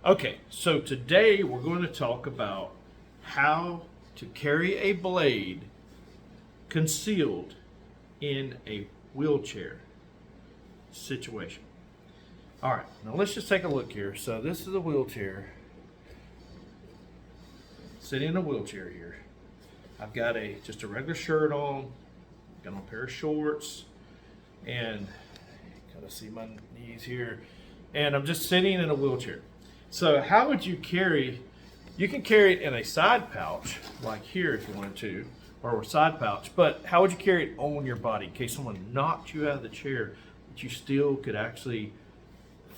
Okay, so today we're going to talk about how to carry a blade concealed in a wheelchair situation. All right, now let's just take a look here. So this is a wheelchair, sitting in a wheelchair here. I've got just a regular shirt on, got on a pair of shorts, and kind of see my knees here, and I'm just sitting in a wheelchair. So how would you carry? You can carry it in a side pouch, like here if you wanted to, or a side pouch. But how would you carry it on your body in case someone knocked you out of the chair, but you still could actually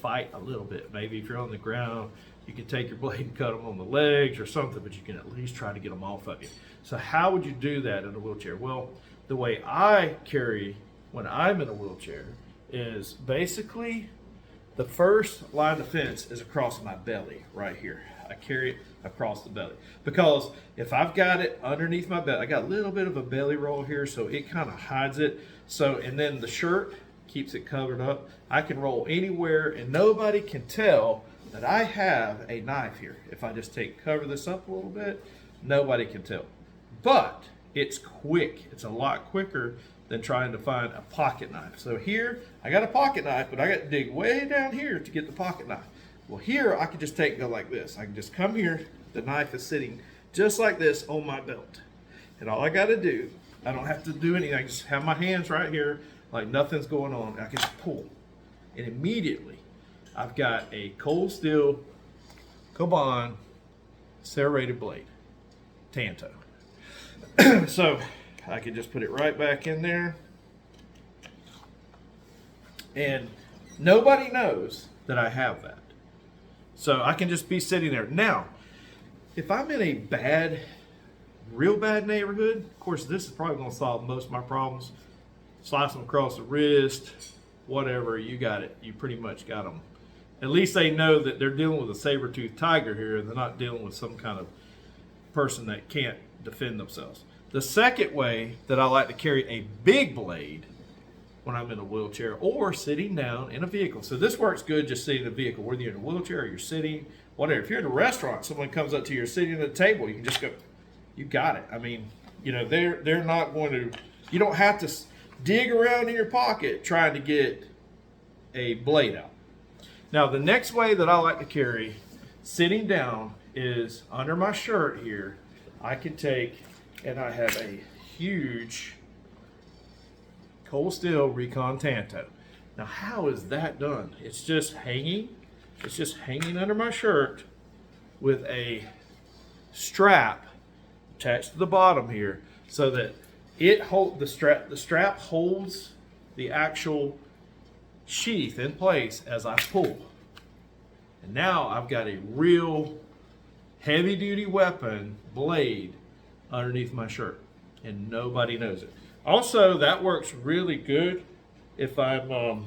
fight a little bit? Maybe if you're on the ground, you could take your blade and cut them on the legs or something, but you can at least try to get them off of you. So how would you do that in a wheelchair? Well, the way I carry when I'm in a wheelchair is basically the first line of defense is across my belly right here. I carry it across the belly because if I've got it underneath my belly, I got a little bit of a belly roll here, so it kind of hides it. So, and then the shirt keeps it covered up. I can roll anywhere and nobody can tell that I have a knife here. If I just cover this up a little bit, nobody can tell. But it's quick. It's a lot quicker than trying to find a pocket knife. So here, I got a pocket knife, but I got to dig way down here to get the pocket knife. Well, here I can just go like this. I can just come here. The knife is sitting just like this on my belt. And all I got to do, I don't have to do anything. I just have my hands right here like nothing's going on. I can just pull. And immediately, I've got a cold steel Coban serrated blade, Tanto. So I can just put it right back in there. And nobody knows that I have that. So I can just be sitting there. Now, if I'm in a real bad neighborhood, of course, this is probably going to solve most of my problems. Slice them across the wrist, whatever, you got it. You pretty much got them. At least they know that they're dealing with a saber-toothed tiger here, and they're not dealing with some kind of person that can't defend themselves. The second way that I like to carry a big blade when I'm in a wheelchair or sitting down in a vehicle. So this works good just sitting in a vehicle, whether you're in a wheelchair or you're sitting, whatever. If you're in a restaurant, someone comes up to you, sitting at a table, you can just go, you got it. I mean, they're not going to, you don't have to dig around in your pocket trying to get a blade out. Now, the next way that I like to carry sitting down is under my shirt here. I can take, and I have a huge cold steel Recon Tanto. Now, how is that done? It's just hanging under my shirt with a strap attached to the bottom here so that the strap holds the actual sheath in place as I pull. And now I've got a real heavy duty weapon blade underneath my shirt and nobody knows it. Also, that works really good if I'm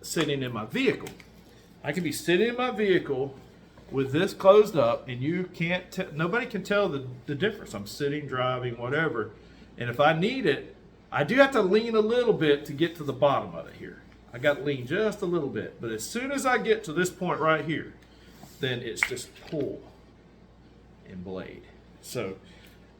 sitting in my vehicle. I can be sitting in my vehicle with this closed up and nobody can tell the difference. I'm sitting, driving, whatever. And if I need it, I do have to lean a little bit to get to the bottom of it here. I got to lean just a little bit. But as soon as I get to this point right here, then it's just pull and blade. So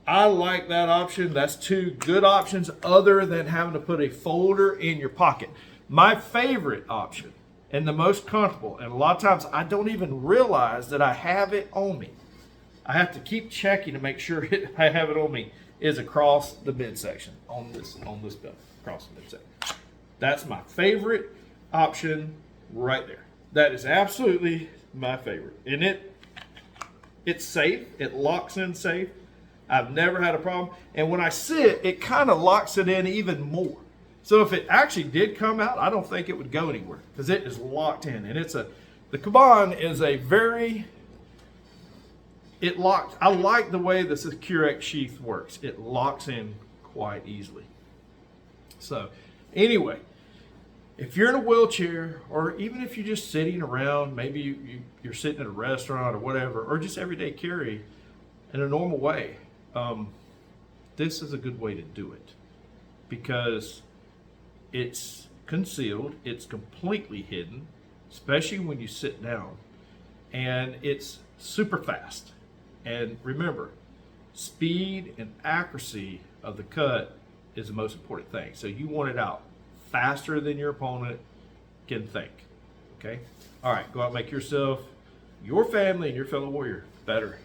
I like that option. That's two good options other than having to put a folder in your pocket. My favorite option and the most comfortable, and a lot of times I don't even realize that I have it on me. I have to keep checking to make sure I have it on me, is across the midsection on this belt, across the midsection. That's my favorite option right there. That is absolutely my favorite. And it's safe. It locks in safe. I've never had a problem. And when I sit, it kind of locks it in even more. So if it actually did come out, I don't think it would go anywhere because it is locked in. And the Kaban is I like the way the Secure-X sheath works. It locks in quite easily. So anyway, if you're in a wheelchair, or even if you're just sitting around, maybe you're sitting at a restaurant or whatever, or just everyday carry in a normal way, this is a good way to do it because it's concealed, it's completely hidden, especially when you sit down. And it's super fast. And remember, speed and accuracy of the cut is the most important thing. So you want it out faster than your opponent can think. Okay? All right, go out and make yourself, your family, and your fellow warrior better.